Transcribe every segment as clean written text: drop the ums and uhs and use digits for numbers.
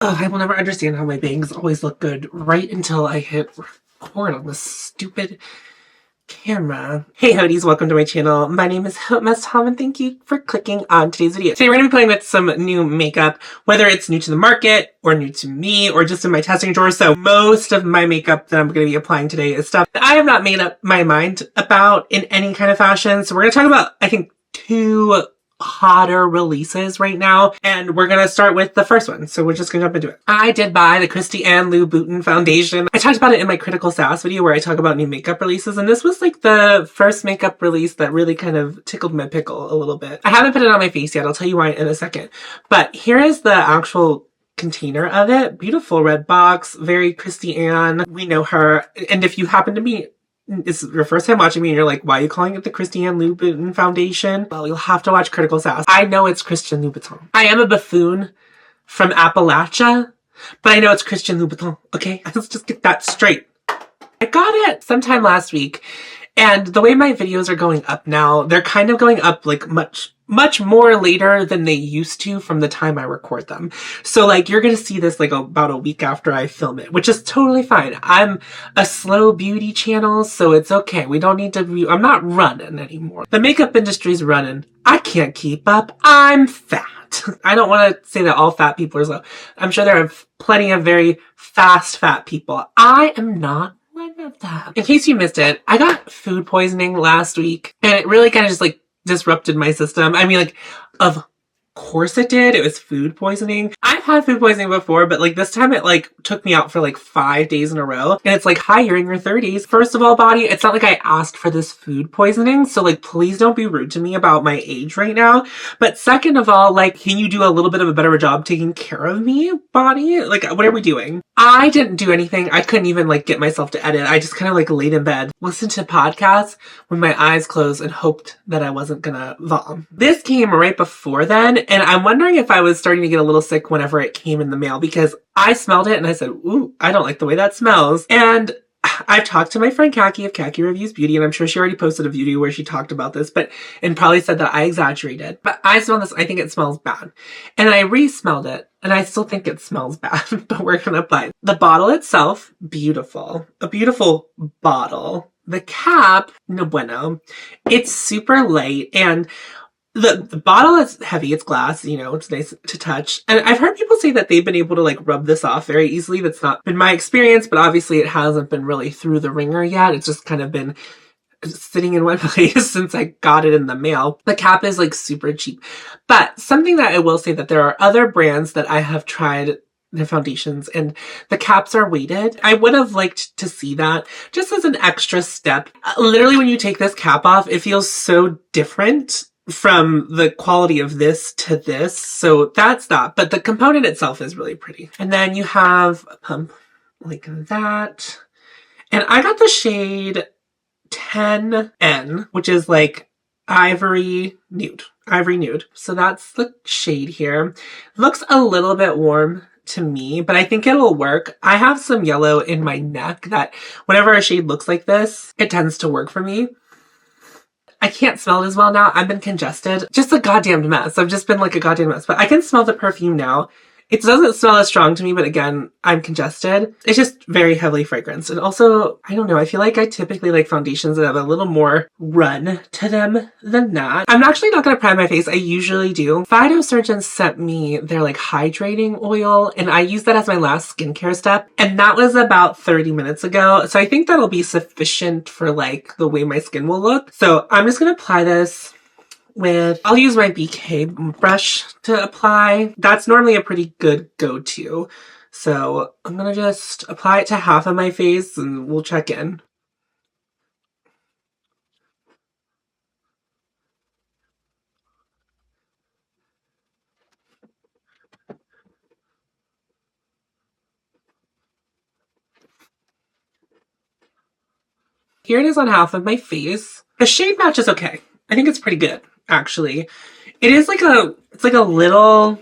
I will never understand how my bangs always look good right until I hit record on this stupid camera. Hey howdies, welcome to my channel. My name is hautemesstom and thank you for clicking on today's video. Today we're going to be playing with some new makeup, whether it's new to the market or new to me or just in my testing drawer. So most of my makeup that I'm going to be applying today is stuff that I have not made up my mind about in any kind of fashion. So we're going to talk about, I think, two hotter releases right now, and we're gonna start with the first one, so we're just gonna jump into it. I did buy the Christy and Louboutin foundation. I talked about it in my Critical Sass video where I talk about new makeup releases, and this was like the first makeup release that really kind of tickled my pickle a little bit. I haven't put it on my face yet, I'll tell you why in a second, but here is the actual container of it. Beautiful red box, very Christy Ann. We know her, and if you happen to be it's your first time watching me and you're like, why are you calling it the Christy Ann Louboutin foundation? Well, you'll have to watch Critical Sass. I know it's Christian Louboutin. I am a buffoon from Appalachia, but I know it's Christian Louboutin, okay? Let's just get that straight. I got it sometime last week, and the way my videos are going up now, they're kind of going up like much more later than they used to from the time I record them. So like you're gonna see this like about a week after I film it, which is totally fine. I'm a slow beauty channel, so it's okay. We don't need to be, I'm not running anymore. The makeup industry's running. I can't keep up. I'm fat. I don't want to say that all fat people are slow. I'm sure there are plenty of very fast fat people. I am not one of them. In case you missed it, I got food poisoning last week, and it really kind of just like disrupted my system. I mean, like, of course it did. It was food poisoning. I've had food poisoning before, but like this time it like took me out for like 5 days in a row. And it's like, hi, you're in your 30s. First of all, body, it's not like I asked for this food poisoning. So like, please don't be rude to me about my age right now. But second of all, like, can you do a little bit of a better job taking care of me, body? Like, what are we doing? I didn't do anything. I couldn't even like get myself to edit. I just kind of like laid in bed, listened to podcasts with my eyes closed and hoped that I wasn't gonna vom. This came right before then, and I'm wondering if I was starting to get a little sick whenever it came in the mail because I smelled it and I said, ooh, I don't like the way that smells. And I've talked to my friend Kaki of Kaki Reviews Beauty, and I'm sure she already posted a video where she talked about this, and probably said that I exaggerated. But I smell this, I think it smells bad. And I re-smelled it, and I still think it smells bad, but we're gonna apply it. The bottle itself, beautiful. A beautiful bottle. The cap, no bueno. It's super light, and the bottle is heavy, it's glass, you know, it's nice to touch. And I've heard people say that they've been able to like rub this off very easily. That's not been my experience, but obviously it hasn't been really through the ringer yet. It's just kind of been sitting in one place since I got it in the mail. The cap is like super cheap. But something that I will say that there are other brands that I have tried their foundations and the caps are weighted. I would have liked to see that just as an extra step. Literally when you take this cap off, it feels so different from the quality of this to this. So that's that. But the component itself is really pretty. And then you have a pump like that. And I got the shade 10N, which is like ivory nude. Ivory nude. So that's the shade here. It looks a little bit warm to me, but I think it'll work. I have some yellow in my neck that whenever a shade looks like this, it tends to work for me. I can't smell it as well now. I've been congested. Just a goddamn mess. I've just been like a goddamn mess. But I can smell the perfume now. It doesn't smell as strong to me, but again, I'm congested. It's just very heavily fragranced. And also, I don't know, I feel like I typically like foundations that have a little more run to them than that. I'm actually not going to prime my face. I usually do. Phytosurgeon sent me their like hydrating oil, and I used that as my last skincare step. And that was about 30 minutes ago. So I think that'll be sufficient for like the way my skin will look. So I'm just going to apply this I'll use my BK brush to apply. That's normally a pretty good go-to. So I'm going to just apply it to half of my face and we'll check in. Here it is on half of my face. The shade match is okay. I think it's pretty good, actually. It is like it's like a little,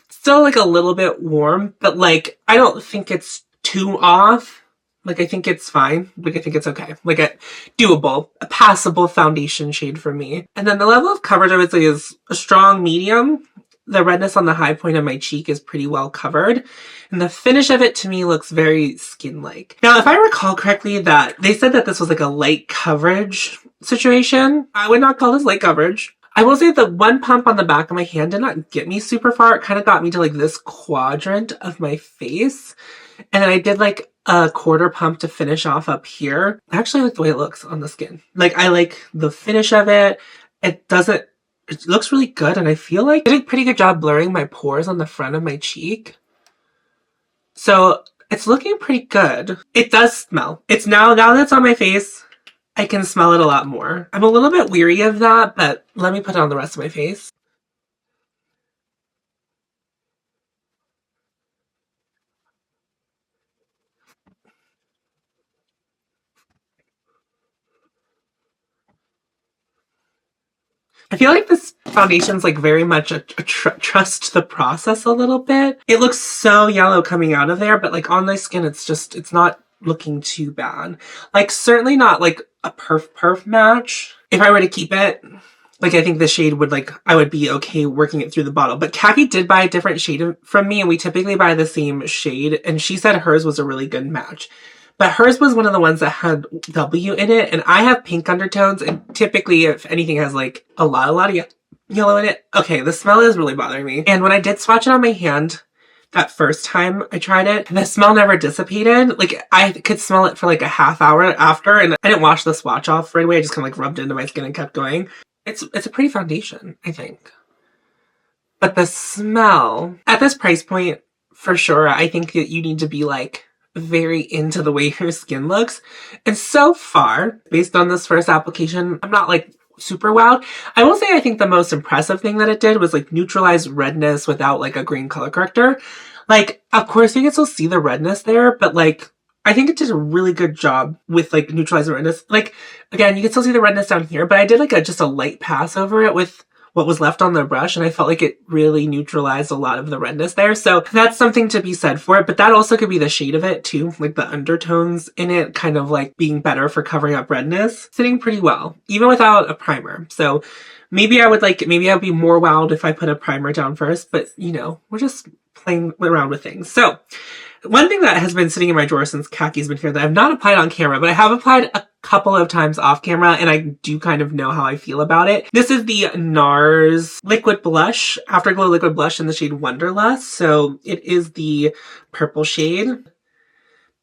still like a little bit warm, but like, I don't think it's too off. Like, I think it's fine. Like, I think it's okay. Like, a doable, a passable foundation shade for me. And then the level of coverage I would say is a strong medium. the redness on the high point of my cheek is pretty well covered. And the finish of it to me looks very skin-like. Now, if I recall correctly, that they said that this was like a light coverage situation. I would not call this light coverage. I will say the one pump on the back of my hand did not get me super far. It kind of got me to like this quadrant of my face. And then I did like a quarter pump to finish off up here. I actually like the way it looks on the skin. Like, I like the finish of it. It looks really good, and I feel like I did a pretty good job blurring my pores on the front of my cheek. So it's looking pretty good. It does smell. It's now that it's on my face, I can smell it a lot more. I'm a little bit weary of that, but let me put it on the rest of my face. I feel like this foundation's like very much a trust the process a little bit. It looks so yellow coming out of there, but like on my skin, it's not looking too bad. Like, certainly not like a perf match. If I were to keep it, like, I think the shade would I would be okay working it through the bottle. But Khaki did buy a different shade from me, and we typically buy the same shade, and she said hers was a really good match. But hers was one of the ones that had W in it, and I have pink undertones, and typically, if anything has like a lot of yellow in it, okay, the smell is really bothering me. And when I did swatch it on my hand that first time I tried it, the smell never dissipated. Like, I could smell it for like a half hour after, and I didn't wash the swatch off right away. I just kind of like rubbed it into my skin and kept going. It's a pretty foundation, I think. But the smell, at this price point, for sure, I think that you need to be like very into the way your skin looks. And so far, based on this first application, I'm not like super wowed. I will say I think the most impressive thing that it did was like neutralize redness without like a green color corrector. Like, of course you can still see the redness there, but like, I think it did a really good job with like neutralizing redness. Like, again, you can still see the redness down here, but I did like just a light pass over it with what was left on the brush, and I felt like it really neutralized a lot of the redness there. So that's something to be said for it, but that also could be the shade of it too, like the undertones in it kind of like being better for covering up redness. Sitting pretty well, even without a primer. So maybe I'd be more wowed if I put a primer down first, but you know, we're just playing around with things. So one thing that has been sitting in my drawer since Khaki's been here that I've not applied on camera, but I have applied a couple of times off camera, and I do kind of know how I feel about it. This is the NARS Liquid Blush, Afterglow Liquid Blush in the shade Wonderlust. So it is the purple shade.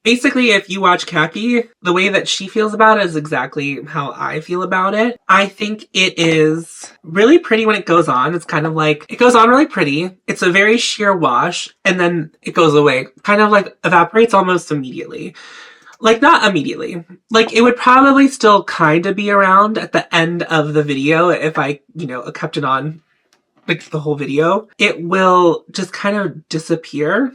Basically, if you watch Khaki, the way that she feels about it is exactly how I feel about it. I think it is really pretty when it goes on. It's kind of like, it goes on really pretty. It's a very sheer wash, and then it goes away. Kind of like evaporates almost immediately. Like, not immediately. Like, it would probably still kind of be around at the end of the video if I, you know, kept it on like the whole video. It will just kind of disappear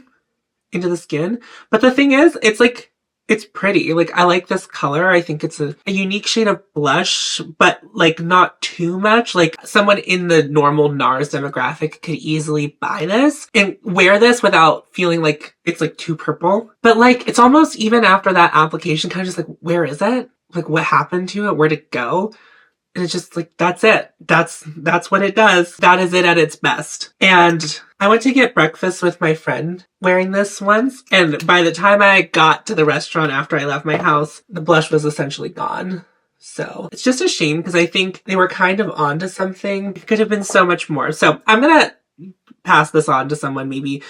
into the skin. But the thing is, it's pretty. Like, I like this color. I think it's a unique shade of blush, but like not too much. Like, someone in the normal NARS demographic could easily buy this and wear this without feeling like it's like too purple. But like, it's almost even after that application kind of just like, where is it? Like, what happened to it? Where'd it go? And it's just like, that's it. That's what it does. That is it at its best. And I went to get breakfast with my friend wearing this once. And by the time I got to the restaurant after I left my house, the blush was essentially gone. So it's just a shame because I think they were kind of onto something. It could have been so much more. So I'm going to pass this on to someone maybe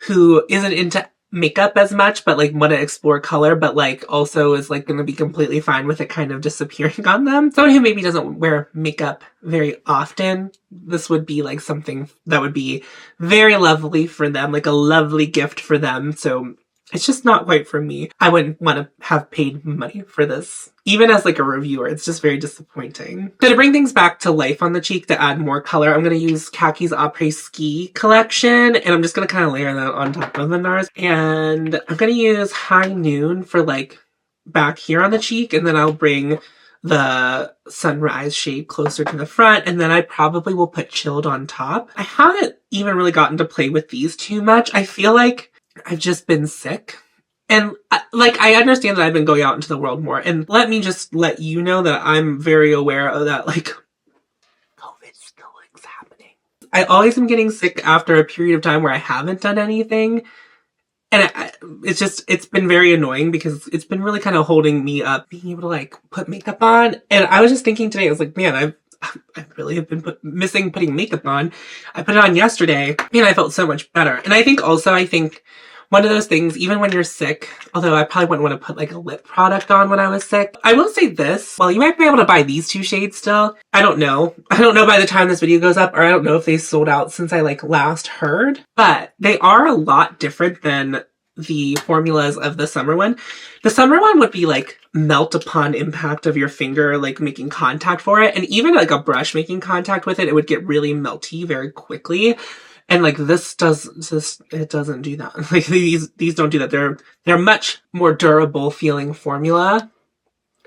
who isn't into makeup as much, but like want to explore color, but like also is like going to be completely fine with it kind of disappearing on them. Someone who maybe doesn't wear makeup very often, this would be like something that would be very lovely for them, like a lovely gift for them. So it's just not quite for me. I wouldn't want to have paid money for this. Even as like a reviewer, it's just very disappointing. So to bring things back to life on the cheek, to add more color, I'm going to use Khaki's Après Ski collection. And I'm just going to kind of layer that on top of the NARS. And I'm going to use High Noon for like back here on the cheek. And then I'll bring the Sunrise shade closer to the front. And then I probably will put Chilled on top. I haven't even really gotten to play with these too much. I feel like I've just been sick. And like, I understand that I've been going out into the world more. And let me just let you know that I'm very aware of that, like, COVID still is happening. I always am getting sick after a period of time where I haven't done anything. And it's been very annoying because it's been really kind of holding me up being able to like put makeup on. And I was just thinking today, I was like, man, I really have been missing putting makeup on. I put it on yesterday and I felt so much better. And I think one of those things, even when you're sick, although I probably wouldn't want to put like a lip product on when I was sick. I will say this, well, you might be able to buy these two shades still. I don't know. I don't know by the time this video goes up, or I don't know if they sold out since I like last heard, but they are a lot different than the formulas of the summer one. The summer one would be like melt upon impact of your finger, like making contact for it. And even like a brush making contact with it, it would get really melty very quickly. And like it doesn't do that. Like these don't do that. They're much more durable feeling formula.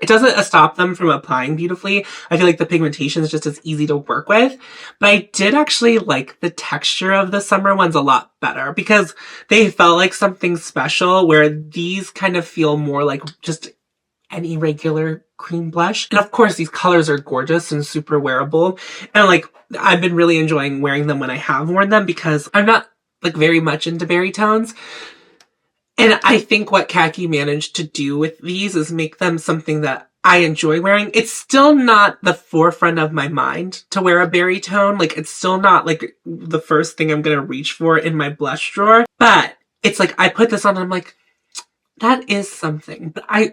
It doesn't stop them from applying beautifully. I feel like the pigmentation is just as easy to work with. But I did actually like the texture of the summer ones a lot better because they felt like something special, where these kind of feel more like just any regular cream blush. And of course, these colors are gorgeous and super wearable. And like, I've been really enjoying wearing them when I have worn them because I'm not like very much into berry tones. And I think what Khaki managed to do with these is make them something that I enjoy wearing. It's still not the forefront of my mind to wear a berry tone. Like, it's still not like the first thing I'm going to reach for in my blush drawer. But it's like, I put this on and I'm like, that is something. But I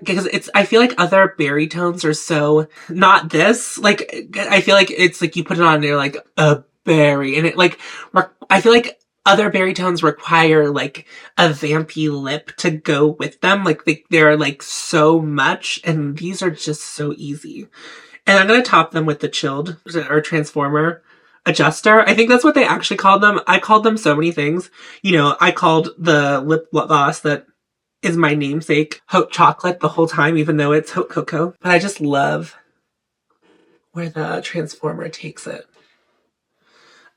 feel like other berry tones are so not this. Like, I feel like it's like you put it on and you're like, a berry. And it like, I feel like other berry tones require like a vampy lip to go with them. Like they're like so much, and these are just so easy. And I'm going to top them with the chilled or transformer adjuster. I think that's what they actually called them. I called them so many things. You know, I called the lip gloss that is my namesake Haute Chocolate the whole time, even though it's Haute Cocoa. But I just love where the transformer takes it.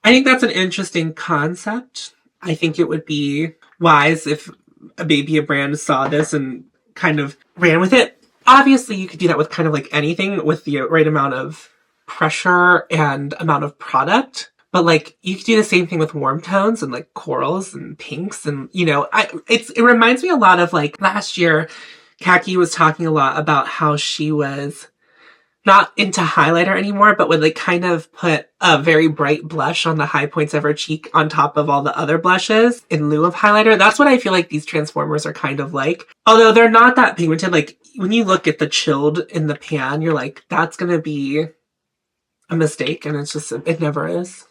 I think that's an interesting concept. I think it would be wise if maybe a brand saw this and kind of ran with it. Obviously, you could do that with kind of like anything with the right amount of pressure and amount of product. But like, you could do the same thing with warm tones and like corals and pinks. And, you know, it reminds me a lot of like last year, Khaki was talking a lot about how she was not into highlighter anymore, but would like kind of put a very bright blush on the high points of her cheek on top of all the other blushes in lieu of highlighter. That's what I feel like these transformers are kind of like. Although they're not that pigmented. Like when you look at the chilled in the pan, you're like, that's going to be a mistake. And it's just, it never is.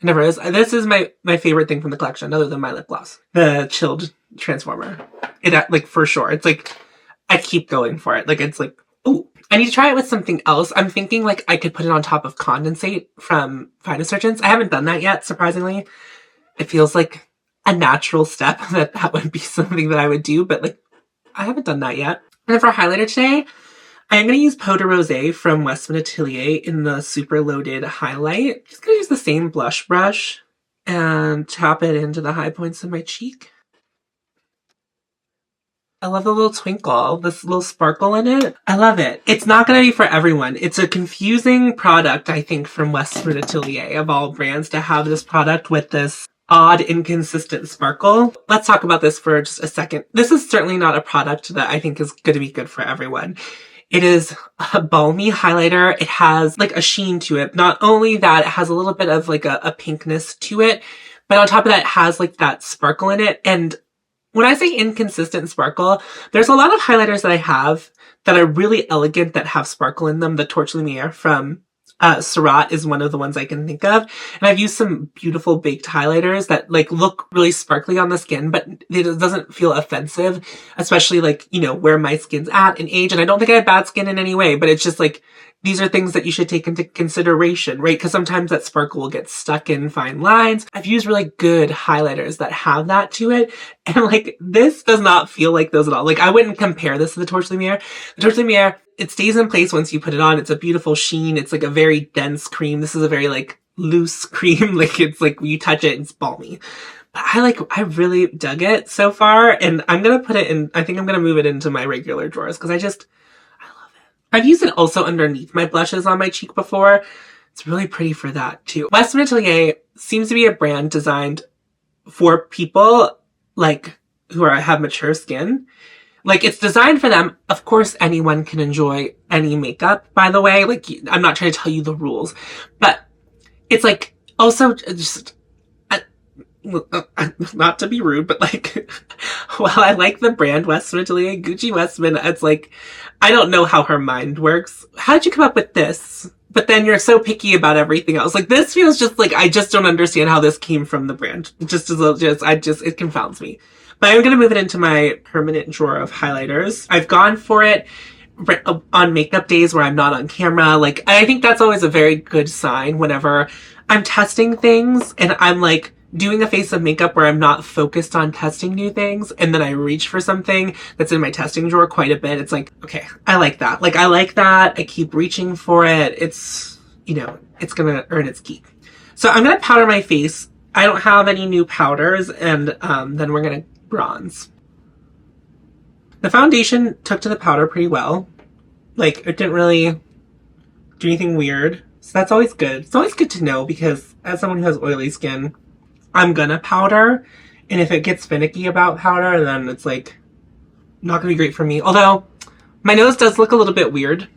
It never is. This is my favorite thing from the collection other than my lip gloss. The chilled transformer. It like for sure. It's like, I keep going for it. Like it's like, ooh. I need to try it with something else. I'm thinking like I could put it on top of condensate from Phytosurgeons. I haven't done that yet, surprisingly. It feels like a natural step that would be something that I would do, but like I haven't done that yet. And then for highlighter today, I'm going to use Peau de Rosé from Westman Atelier in the Super Loaded Highlight. Just going to use the same blush brush and tap it into the high points of my cheek. I love the little twinkle, this little sparkle in it. I love it. It's not going to be for everyone. It's a confusing product, I think, from Westman Atelier of all brands to have this product with this odd, inconsistent sparkle. Let's talk about this for just a second. This is certainly not a product that I think is going to be good for everyone. It is a balmy highlighter. It has like a sheen to it. Not only that, it has a little bit of like a pinkness to it, but on top of that, it has like that sparkle in it. And when I say inconsistent sparkle, there's a lot of highlighters that I have that are really elegant that have sparkle in them. The Torch Lumiere from Surratt is one of the ones I can think of. And I've used some beautiful baked highlighters that like look really sparkly on the skin, but it doesn't feel offensive, especially like, you know, where my skin's at in age. And I don't think I have bad skin in any way, but it's just like, these are things that you should take into consideration, right? Because sometimes that sparkle will get stuck in fine lines. I've used really good highlighters that have that to it. And like, this does not feel like those at all. Like, I wouldn't compare this to the Torch Lumiere. The Torch Lumiere, it stays in place once you put it on. It's a beautiful sheen. It's like a very dense cream. This is a very like loose cream. Like it's like you touch it, it's balmy. But I really dug it so far. And I'm going to put it in, I think I'm going to move it into my regular drawers because I love it. I've used it also underneath my blushes on my cheek before. It's really pretty for that too. Westman Atelier seems to be a brand designed for people like who have mature skin. Like, it's designed for them. Of course, anyone can enjoy any makeup, by the way. Like, I'm not trying to tell you the rules, but it's like, also just, not to be rude, but like, while I like the brand Westman Atelier, Gucci Westman, it's like, I don't know how her mind works. How did you come up with this? But then you're so picky about everything else. Like, this feels just like, I just don't understand how this came from the brand. It confounds me. But I'm going to move it into my permanent drawer of highlighters. I've gone for it on makeup days where I'm not on camera. Like, I think that's always a very good sign whenever I'm testing things and I'm like doing a face of makeup where I'm not focused on testing new things, and then I reach for something that's in my testing drawer quite a bit. It's like, okay, I like that. Like, I like that. I keep reaching for it. It's, you know, it's going to earn its keep. So I'm going to powder my face. I don't have any new powders, and then we're going to bronze. The foundation took to the powder pretty well. Like, it didn't really do anything weird. So that's always good. It's always good to know, because as someone who has oily skin, I'm gonna powder. And if it gets finicky about powder, then it's like not gonna be great for me. Although my nose does look a little bit weird,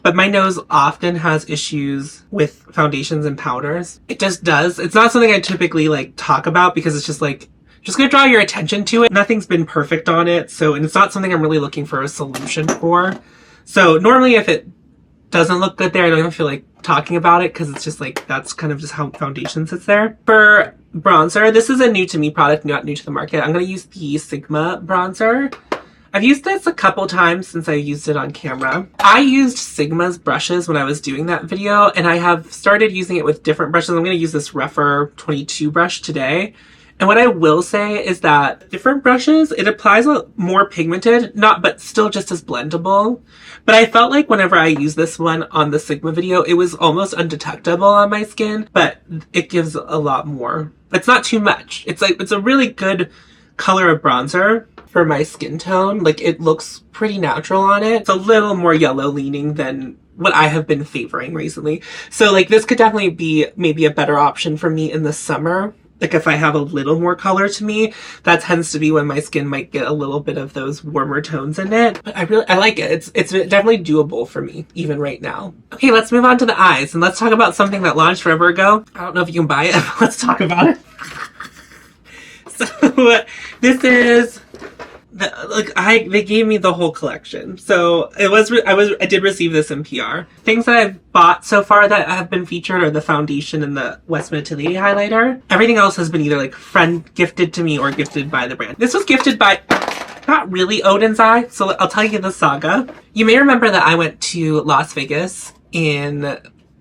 but my nose often has issues with foundations and powders. It just does. It's not something I typically like talk about, because it's just like, just gonna draw your attention to it. Nothing's been perfect on it. So, and it's not something I'm really looking for a solution for. So normally if it doesn't look good there, I don't even feel like talking about it, because it's just like, that's kind of just how foundation sits there. For bronzer, this is a new to me product, not new to the market. I'm going to use the Sigma bronzer. I've used this a couple times since I used it on camera. I used Sigma's brushes when I was doing that video, and I have started using it with different brushes. I'm going to use this Rephr 22 brush today. And what I will say is that different brushes, it applies a more pigmented, but still just as blendable. But I felt like whenever I used this one on the Sigma video, it was almost undetectable on my skin, but it gives a lot more. It's not too much. It's like, it's a really good color of bronzer for my skin tone. Like, it looks pretty natural on it. It's a little more yellow leaning than what I have been favoring recently. So like, this could definitely be maybe a better option for me in the summer. Like, if I have a little more color to me, that tends to be when my skin might get a little bit of those warmer tones in it. But I like it. It's definitely doable for me, even right now. Okay, let's move on to the eyes, and let's talk about something that launched forever ago. I don't know if you can buy it, but let's talk about it. So, this is they gave me the whole collection. So I did receive this in PR. Things that I've bought so far that have been featured are the foundation and the Westman Atelier highlighter. Everything else has been either like friend gifted to me or gifted by the brand. This was gifted by, not really Oden's Eye, so I'll tell you the saga. You may remember that I went to Las Vegas in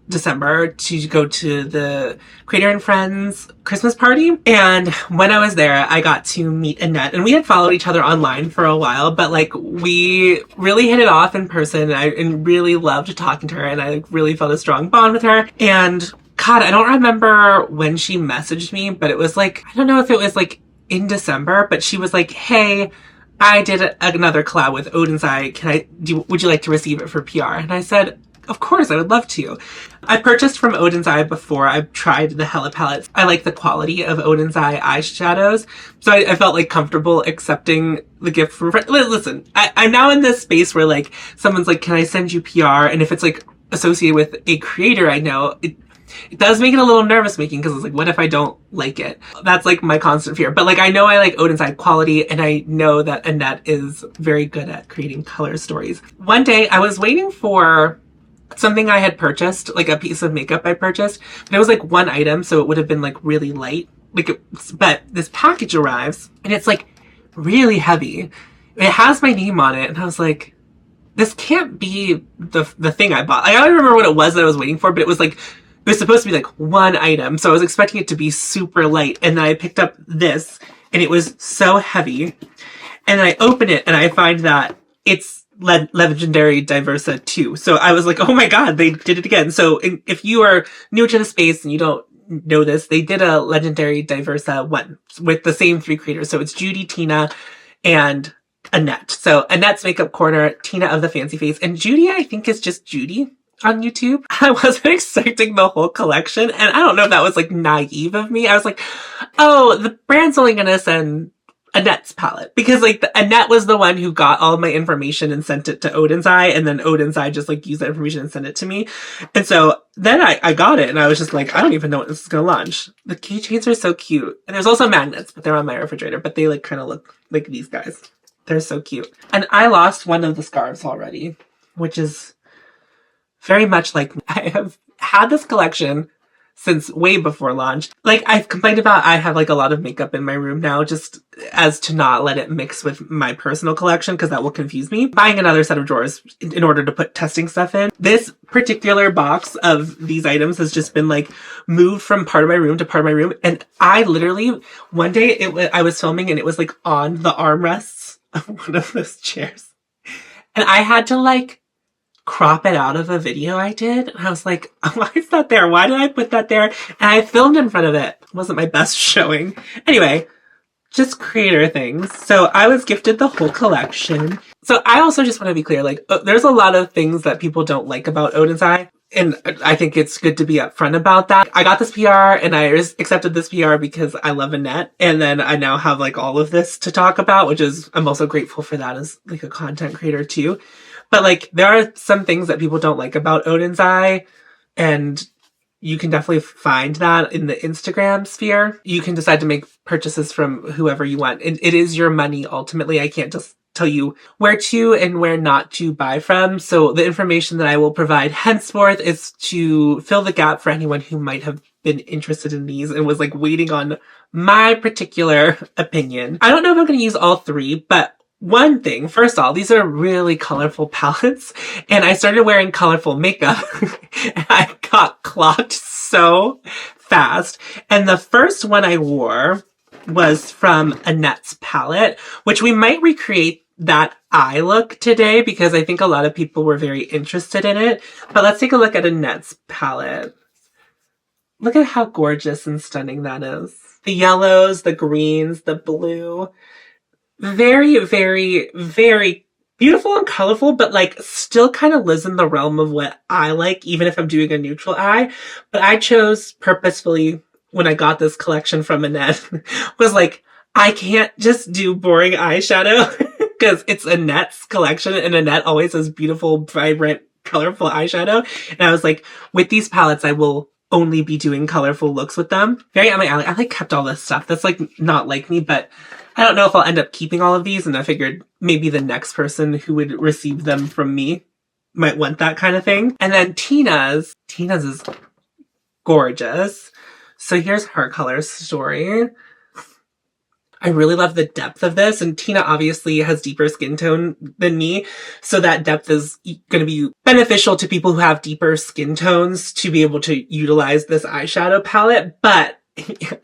December to go to the Creator and Friends Christmas party. And when I was there, I got to meet Annette, and we had followed each other online for a while, but like, we really hit it off in person, and I really loved talking to her, and I really felt a strong bond with her. And God, I don't remember when she messaged me, but it was like, I don't know if it was like in December, but she was like, hey, I did another collab with Oden's Eye. Would you like to receive it for PR? And I said, of course, I would love to. I purchased from Oden's Eye before. I've tried the Hella palettes. I like the quality of Oden's Eye eyeshadows, so I felt like comfortable accepting the gift from a friend. Listen, I'm now in this space where like, someone's like, can I send you PR? And if it's like associated with a creator I know, it does make it a little nervous making, because it's like, what if I don't like it? That's like my constant fear. But like, I know I like Oden's Eye quality, and I know that Annette is very good at creating color stories. One day I was waiting for something I had purchased, like a piece of makeup I purchased, but it was like one item, so it would have been like really light. But this package arrives, and it's like really heavy. It has my name on it, and I was like, this can't be the thing I bought. I don't remember what it was that I was waiting for, but it was like, it was supposed to be like one item, so I was expecting it to be super light, and then I picked up this, and it was so heavy. And then I open it, and I find that it's Legendary Diversa 2. So I was like, oh my God, they did it again. So if you are new to the space and you don't know this, they did a Legendary Diversa 1 with the same three creators. So it's Judy, Tina, and Annette. So Annette's Makeup Corner, Tina of the Fancy Face, and Judy, I think, is just Judy. on YouTube. I wasn't expecting the whole collection, and I don't know if that was like naive of me. I was like, oh, the brand's only gonna send Annette's palette, because like Annette was the one who got all my information and sent it to Oden's Eye, and then Oden's Eye just like used that information and sent it to me. And so then I got it, and I was just like, I don't even know when this is gonna launch. The keychains are so cute, and there's also magnets, but they're on my refrigerator, but they like kind of look like these guys. They're so cute. And I lost one of the scarves already, which is very much like me. I have had this collection since way before launch. Like, I've complained about, I have like a lot of makeup in my room now, just as to not let it mix with my personal collection, because that will confuse me. Buying another set of drawers in order to put testing stuff in. This particular box of these items has just been like moved from part of my room to part of my room. And I literally, one day I was filming and it was like on the armrests of one of those chairs. And I had to like crop it out of a video I did. And I was like, why is that there? Why did I put that there? And I filmed in front of it. It wasn't my best showing. Anyway, just creator things. So I was gifted the whole collection. So I also just want to be clear, like, there's a lot of things that people don't like about Oden's Eye. And I think it's good to be upfront about that. I got this PR and I accepted this PR because I love Annette. And then I now have like all of this to talk about, which is, I'm also grateful for that as like a content creator too. But like, there are some things that people don't like about Oden's Eye, and you can definitely find that in the Instagram sphere. You can decide to make purchases from whoever you want. It is your money, ultimately. I can't just tell you where to and where not to buy from. So the information that I will provide henceforth is to fill the gap for anyone who might have been interested in these and was like waiting on my particular opinion. I don't know if I'm going to use all three, but one thing, first of all, these are really colorful palettes, and I started wearing colorful makeup and I got clocked so fast. And the first one I wore was from Annette's palette, which we might recreate that eye look today because I think a lot of people were very interested in it. But let's take a look at Annette's palette. Look at how gorgeous and stunning that is. The yellows, the greens, the blue. Very, very, very beautiful and colorful, but like still kind of lives in the realm of what I like, even if I'm doing a neutral eye. But I chose purposefully, when I got this collection from Annette, was like, I can't just do boring eyeshadow because it's Annette's collection and Annette always has beautiful, vibrant, colorful eyeshadow. And I was like, with these palettes, I will only be doing colorful looks with them. Very on my alley. I like kept all this stuff. That's like not like me, but I don't know if I'll end up keeping all of these, and I figured maybe the next person who would receive them from me might want that kind of thing. And then Tina's is gorgeous. So here's her color story. I really love the depth of this, and Tina obviously has deeper skin tone than me, so that depth is going to be beneficial to people who have deeper skin tones to be able to utilize this eyeshadow palette, but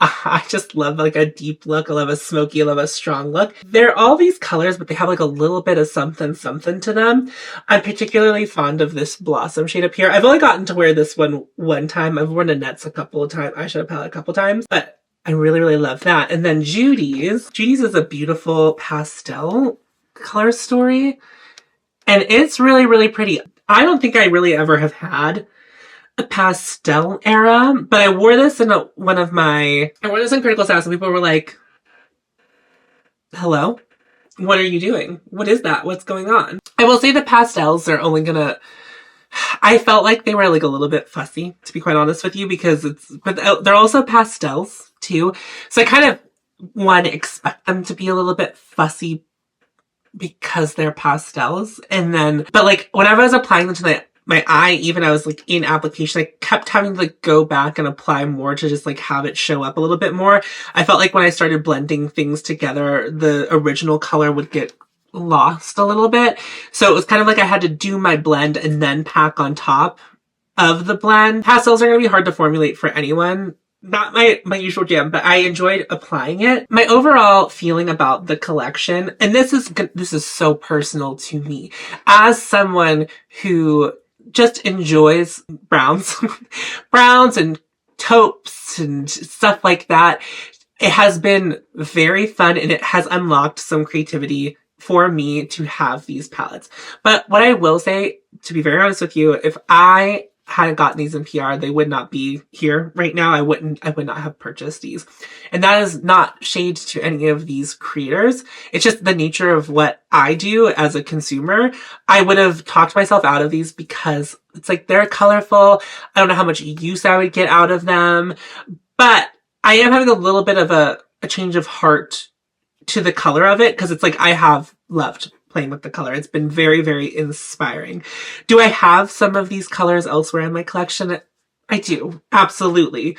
I just love like a deep look. I love a smoky, I love a strong look. They're all these colors, but they have like a little bit of something to them. I'm particularly fond of this Blossom shade up here. I've only gotten to wear this one time. I've worn Annette's a couple of times, eyeshadow palette a couple times, but I really, really love that. And then Judy's is a beautiful pastel color story, and it's really, really pretty. I don't think I really ever have had a pastel era, but I wore this in I wore this in Critical Sass, and people were like, hello? What are you doing? What is that? What's going on? I will say the pastels are only gonna, I felt like they were like a little bit fussy, to be quite honest with you, because but they're also pastels too. So I kind of want to expect them to be a little bit fussy because they're pastels. And then, but like whenever I was applying them to my eye, even I was like in application, I kept having to like go back and apply more to just like have it show up a little bit more. I felt like when I started blending things together, the original color would get lost a little bit. So it was kind of like I had to do my blend and then pack on top of the blend. Pastels are going to be hard to formulate for anyone. Not my usual jam, but I enjoyed applying it. My overall feeling about the collection, and this is so personal to me, as someone who just enjoys browns, browns and taupes and stuff like that. It has been very fun, and it has unlocked some creativity for me to have these palettes. But what I will say, to be very honest with you, if I hadn't gotten these in PR, they would not be here right now. I would not have purchased these. And that is not shade to any of these creators. It's just the nature of what I do as a consumer. I would have talked myself out of these because it's like they're colorful. I don't know how much use I would get out of them, but I am having a little bit of a change of heart to the color of it, because it's like I have loved playing with the color. It's been very, very inspiring. Do I have some of these colors elsewhere in my collection? I do, absolutely.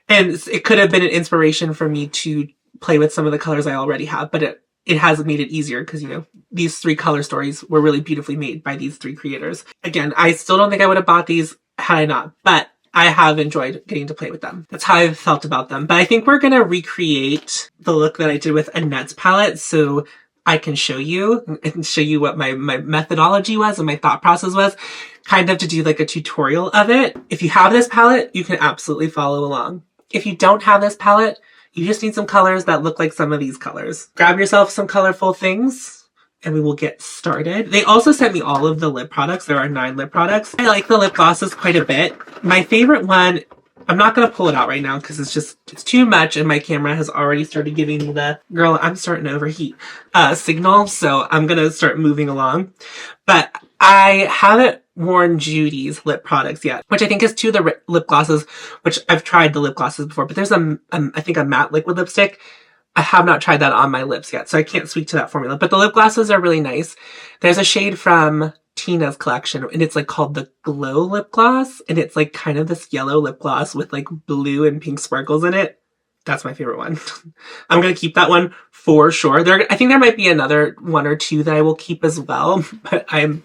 And it could have been an inspiration for me to play with some of the colors I already have, but it has made it easier because, you know, these 3 color stories were really beautifully made by these 3 creators. Again, I still don't think I would have bought these had I not, but I have enjoyed getting to play with them. That's how I've felt about them. But I think we're going to recreate the look that I did with Annette's palette so I can show you and show you what my methodology was and my thought process was, kind of to do like a tutorial of it. If you have this palette, you can absolutely follow along. If you don't have this palette, you just need some colors that look like some of these colors. Grab yourself some colorful things and we will get started. They also sent me all of the lip products. There are 9 lip products. I like the lip glosses quite a bit. My favorite one, I'm not going to pull it out right now because it's too much and my camera has already started giving me the, girl, I'm starting to overheat signal. So I'm going to start moving along. But I haven't worn Judy's lip products yet, which I think is 2 of the lip glosses, which I've tried the lip glosses before, but there's I think a matte liquid lipstick. I have not tried that on my lips yet, so I can't speak to that formula. But the lip glosses are really nice. There's a shade from Tina's collection, and it's like called the Glow Lip Gloss, and it's like kind of this yellow lip gloss with like blue and pink sparkles in it. That's my favorite one. I'm going to keep that one for sure. I think there might be another 1 or 2 that I will keep as well, but I'm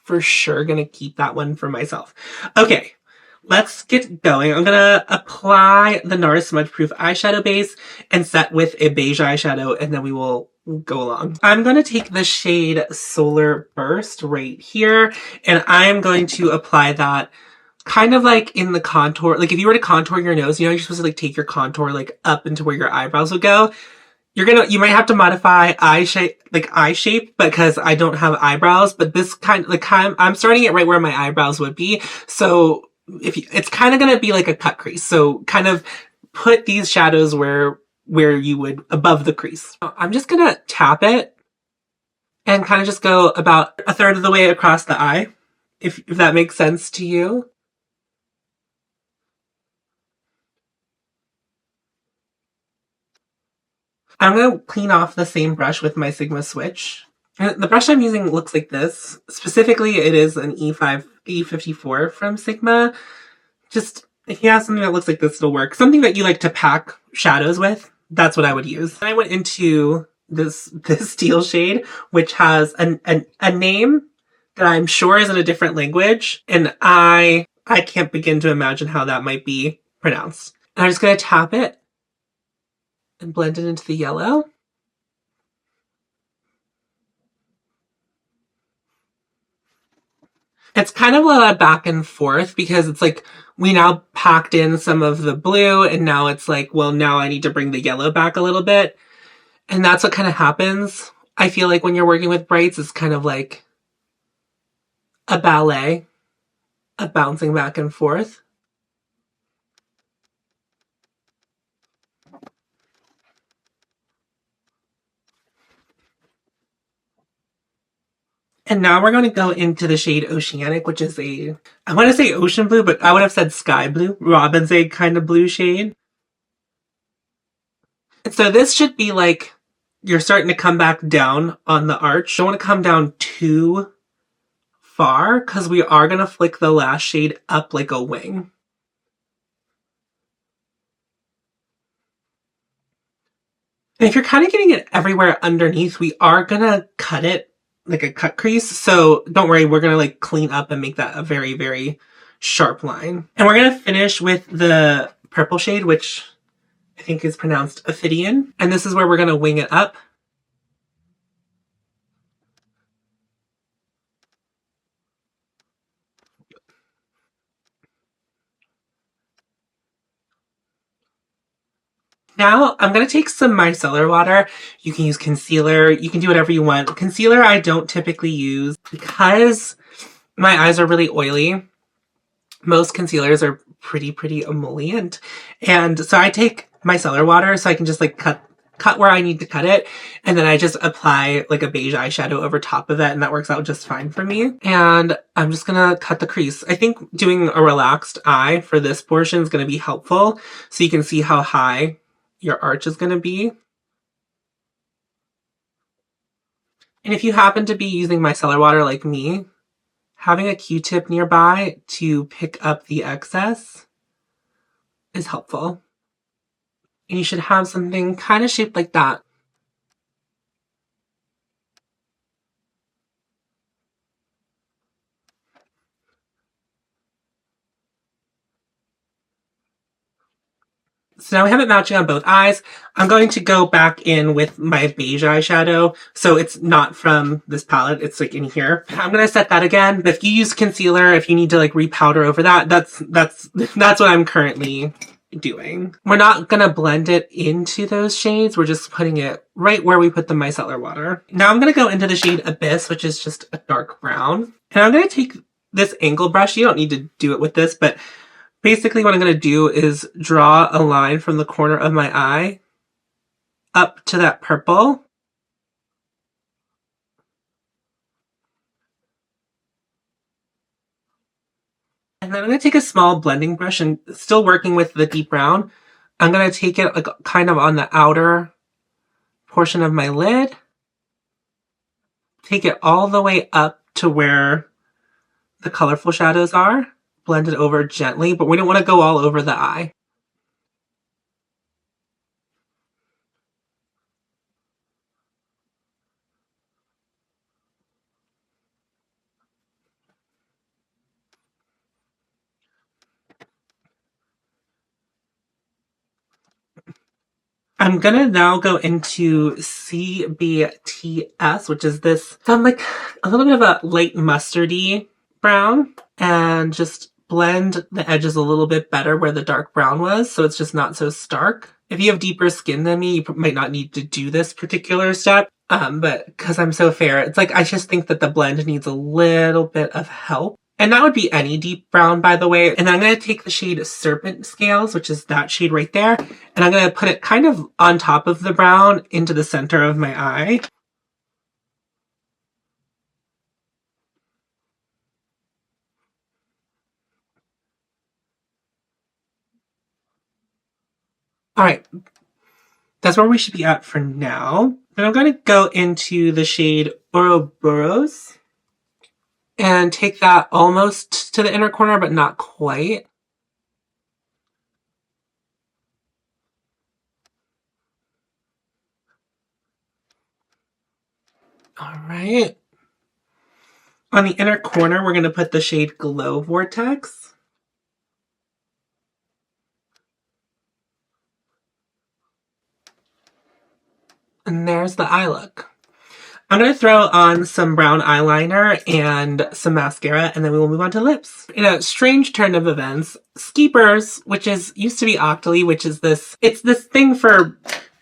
for sure going to keep that one for myself. Okay. Let's get going. I'm going to apply the NARS Smudge Proof eyeshadow base and set with a beige eyeshadow, and then we will go along. I'm going to take the shade Solar Burst right here, and I'm going to apply that kind of like in the contour. Like if you were to contour your nose, you know, you're supposed to like take your contour like up into where your eyebrows would go. You might have to modify eye shape because I don't have eyebrows, but this I'm starting it right where my eyebrows would be. So it's kind of going to be like a cut crease. So kind of put these shadows where you would above the crease. I'm just going to tap it and kind of just go about 1/3 of the way across the eye, if that makes sense to you. I'm going to clean off the same brush with my Sigma Switch. And the brush I'm using looks like this. Specifically, it is an E54 from Sigma. Just, if you have something that looks like this, it'll work. Something that you like to pack shadows with, that's what I would use. And I went into this teal shade, which has a name that I'm sure is in a different language. And I can't begin to imagine how that might be pronounced. And I'm just going to tap it and blend it into the yellow. It's kind of a lot of back and forth because it's like we now packed in some of the blue and now it's like, well, now I need to bring the yellow back a little bit. And that's what kind of happens. I feel like when you're working with brights, it's kind of like a ballet of bouncing back and forth. And now we're going to go into the shade Oceanic, which is I want to say ocean blue, but I would have said sky blue, robin's egg kind of blue shade. And so this should be like you're starting to come back down on the arch. Don't want to come down too far because we are going to flick the last shade up like a wing. And if you're kind of getting it everywhere underneath, we are going to cut it like a cut crease. So don't worry, we're going to like clean up and make that a very, very sharp line. And we're going to finish with the purple shade, which I think is pronounced Ophidian. And this is where we're going to wing it up. Now I'm going to take some micellar water. You can use concealer. You can do whatever you want. Concealer I don't typically use because my eyes are really oily. Most concealers are pretty emollient. And so I take micellar water so I can just like cut where I need to cut it. And then I just apply like a beige eyeshadow over top of it. And that works out just fine for me. And I'm just going to cut the crease. I think doing a relaxed eye for this portion is going to be helpful. So you can see how high your arch is going to be. And if you happen to be using micellar water like me, having a Q-tip nearby to pick up the excess is helpful. And you should have something kind of shaped like that. So now we have it matching on both eyes. I'm going to go back in with my beige eyeshadow. So it's not from this palette. It's like in here. I'm going to set that again. But if you use concealer, if you need to like repowder over that, that's what I'm currently doing. We're not going to blend it into those shades. We're just putting it right where we put the micellar water. Now I'm going to go into the shade Abyss, which is just a dark brown. And I'm going to take this angle brush. You don't need to do it with this, but basically what I'm going to do is draw a line from the corner of my eye up to that purple. And then I'm going to take a small blending brush and still working with the deep brown. I'm going to take it like kind of on the outer portion of my lid. Take it all the way up to where the colorful shadows are. Blend it over gently, but we don't want to go all over the eye. I'm gonna now go into CBTS, which is this, like a little bit of a light mustardy brown, and just blend the edges a little bit better where the dark brown was, so it's just not so stark. If you have deeper skin than me, you might not need to do this particular step, but because I'm so fair, it's like I just think that the blend needs a little bit of help. And that would be any deep brown, by the way. And I'm going to take the shade Serpent Scales, which is that shade right there. And I'm going to put it kind of on top of the brown into the center of my eye. All right. That's where we should be at for now. And I'm going to go into the shade Ouroboros and take that almost to the inner corner, but not quite. All right. On the inner corner, we're going to put the shade Glow Vortex. And there's the eye look. I'm going to throw on some brown eyeliner and some mascara, and then we will move on to lips. In a strange turn of events, Skeepers, which used to be Octoly, which is it's this thing for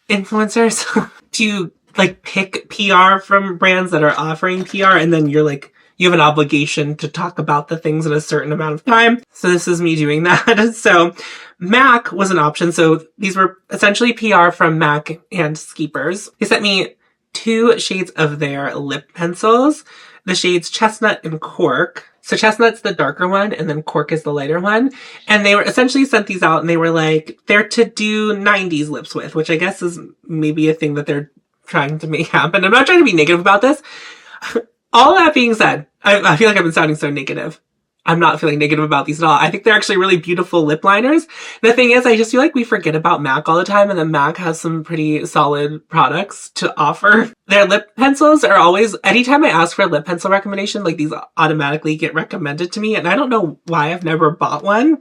influencers to like pick PR from brands that are offering PR, and then you have an obligation to talk about the things in a certain amount of time. So this is me doing that. So MAC was an option. So these were essentially PR from MAC and Skeepers. They sent me 2 shades of their lip pencils, the shades Chestnut and Cork. So Chestnut's the darker one, and then Cork is the lighter one. And they were essentially sent these out, and they were like, they're to do 90s lips with, which I guess is maybe a thing that they're trying to make happen. I'm not trying to be negative about this. All that being said, I feel like I've been sounding so negative. I'm not feeling negative about these at all. I think they're actually really beautiful lip liners. The thing is, I just feel like we forget about MAC all the time, and then MAC has some pretty solid products to offer. Their lip pencils are always, anytime I ask for a lip pencil recommendation, like these automatically get recommended to me, and I don't know why I've never bought one.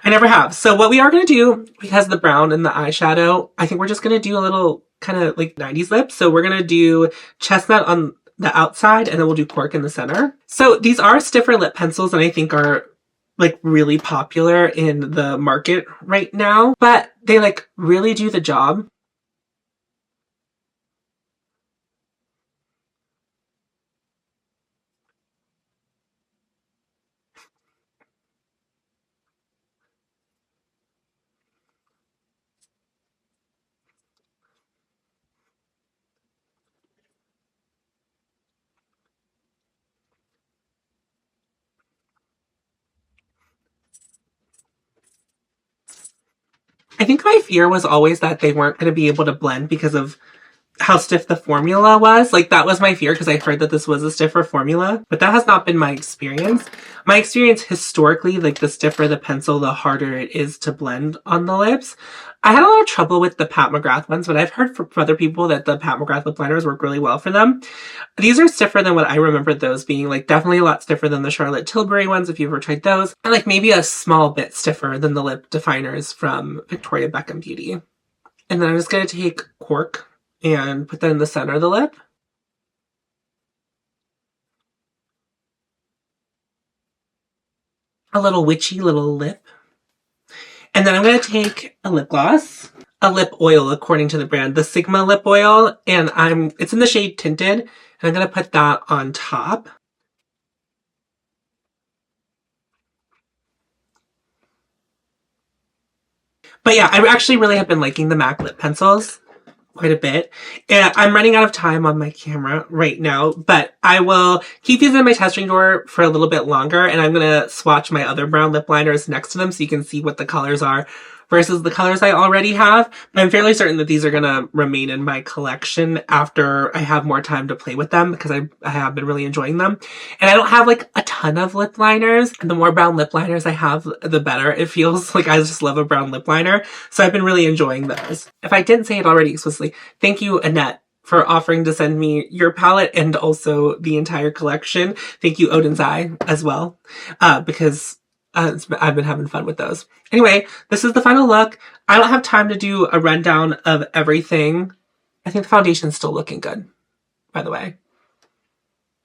I never have. So what we are going to do, because the brown and the eyeshadow, I think we're just going to do a little kind of like 90s lips. So we're going to do Chestnut on the outside, and then we'll do Cork in the center. So these are stiffer lip pencils and I think are like really popular in the market right now, but they like really do the job. I think my fear was always that they weren't going to be able to blend because of how stiff the formula was. Like that was my fear because I heard that this was a stiffer formula, but that has not been my experience. My experience historically, like the stiffer the pencil, the harder it is to blend on the lips. I had a lot of trouble with the Pat McGrath ones, but I've heard from other people that the Pat McGrath lip liners work really well for them. These are stiffer than what I remember those being, like definitely a lot stiffer than the Charlotte Tilbury ones if you've ever tried those, and like maybe a small bit stiffer than the lip definers from Victoria Beckham Beauty. And then I'm just going to take Cork and put that in the center of the lip. A little witchy little lip. And then I'm going to take a lip gloss, a lip oil according to the brand, the Sigma lip oil, and it's in the shade Tinted, and I'm going to put that on top. But yeah, I actually really have been liking the MAC lip pencils quite a bit. And I'm running out of time on my camera right now, but I will keep these in my testing drawer for a little bit longer, and I'm going to swatch my other brown lip liners next to them so you can see what the colors are versus the colors I already have. But I'm fairly certain that these are going to remain in my collection after I have more time to play with them because I have been really enjoying them. And I don't have like a ton of lip liners. The more brown lip liners I have, the better it feels. Like I just love a brown lip liner. So I've been really enjoying those. If I didn't say it already explicitly, thank you, Annette, for offering to send me your palette and also the entire collection. Thank you, Oden's Eye, as well, because I've been having fun with those. Anyway, this is the final look. I don't have time to do a rundown of everything. I think the foundation's still looking good, by the way.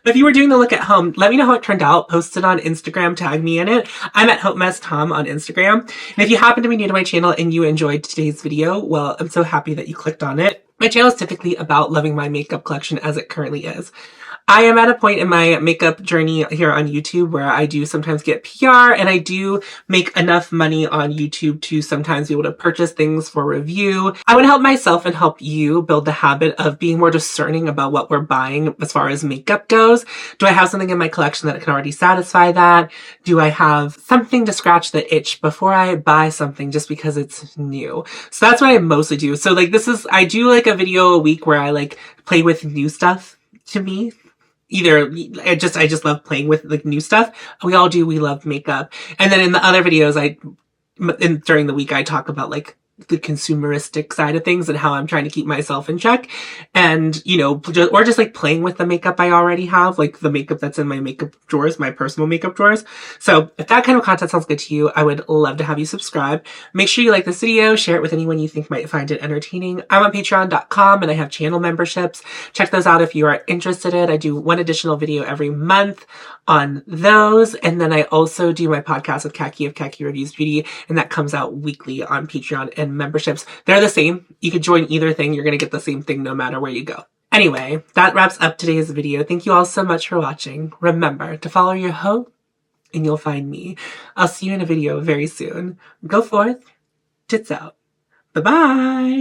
If you were doing the look at home, let me know how it turned out. Post it on Instagram, tag me in it. I'm at hautemesstom on Instagram. And if you happen to be new to my channel and you enjoyed today's video, well, I'm so happy that you clicked on it. My channel is typically about loving my makeup collection as it currently is. I am at a point in my makeup journey here on YouTube where I do sometimes get PR and I do make enough money on YouTube to sometimes be able to purchase things for review. I want to help myself and help you build the habit of being more discerning about what we're buying as far as makeup goes. Do I have something in my collection that can already satisfy that? Do I have something to scratch the itch before I buy something just because it's new? So that's what I mostly do. So like I do like a video a week where I like play with new stuff to me. Either I just love playing with like new stuff. We all do. We love makeup. And then in the other videos, during the week, I talk about like the consumeristic side of things and how I'm trying to keep myself in check. And, you know, or just like playing with the makeup I already have, like the makeup that's in my makeup drawers, my personal makeup drawers. So if that kind of content sounds good to you, I would love to have you subscribe. Make sure you like this video, share it with anyone you think might find it entertaining. I'm on patreon.com and I have channel memberships. Check those out if you are interested in. I do one additional video every month on those. And then I also do my podcast with Khaki of Khaki Reviews Beauty, and that comes out weekly on Patreon and memberships. They're the same. You could join either thing. You're going to get the same thing no matter where you go. Anyway, that wraps up today's video. Thank you all so much for watching. Remember to follow your hope and you'll find me. I'll see you in a video very soon. Go forth. Tits out. Bye-bye.